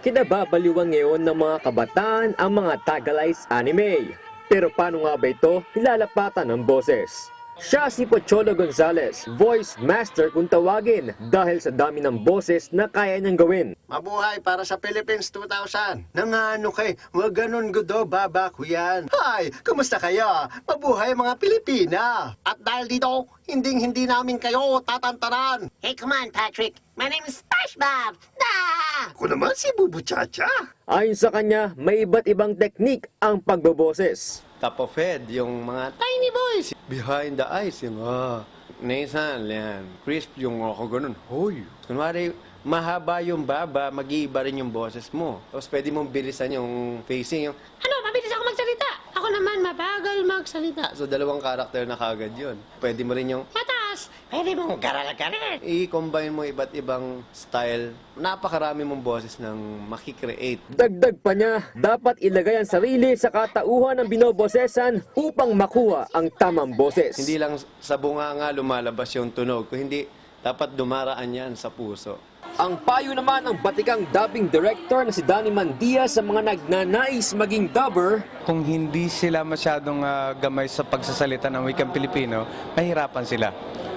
Kinababaliwan ngayon ng mga kabataan ang mga tagalized anime. Pero paano nga ba ito nilalapatan ng boses? Siya si Pocholo Gonzales, voice master kung tawagin dahil sa dami ng boses na kaya niyang gawin. Mabuhay para sa Philippines 2000. Nangano kay, wag ganun gudo baba ko yan. Hi, kumusta kayo? Mabuhay mga Pilipina. At dahil dito, hindi namin kayo tatantaran. Hey, come on, Patrick. My name is SpongeBob. Ako naman si Bubu Chacha. Ayon sa kanya, may iba't ibang teknik ang pagboboses. Top of head, yung mga tiny voice. Behind the eyes, yung nasal, yan. Crisp, yung ako ganun. Hoy. Kunwari, mahaba yung baba, mag-iiba rin yung boses mo. Tapos pwede mong bilisan yung facing, yung, Ano, mabilis ako magsalita. Ako naman, mabagal magsalita. so dalawang karakter na kagad yun. Pwede mo rin yung, Mataas. Pwede mong garal-garal. i-combine mo iba't ibang style. Napakarami mong boses ng makikreate. Dagdag pa niya, dapat ilagay ang sarili sa katauhan ng binobosesan upang makuha ang tamang boses. Hindi lang sa bunganga lumalabas yung tunog, kung hindi, dapat dumaraan yan sa puso. Ang payo naman ng batikang dubbing director na si Danny Mandia sa mga nagnanais maging dubber, Kung hindi sila masyadong gamay sa pagsasalita ng wikang Pilipino, mahirapan sila.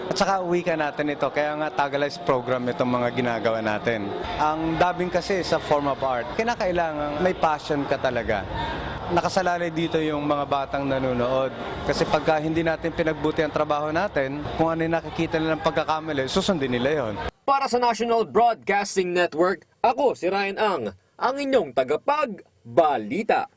At saka wika natin ito, kaya nga Tagalized program itong mga ginagawa natin. Ang dubbing kasi sa form of art, kinakailangan may passion ka talaga. Nakasalalay dito yung mga batang nanonood. Kasi pagka hindi natin pinagbuti ang trabaho natin, kung ano yung nakikita nilang pagkakamali, susundin nila yon. para sa National Broadcasting Network, ako si Ryan Ang inyong tagapagbalita.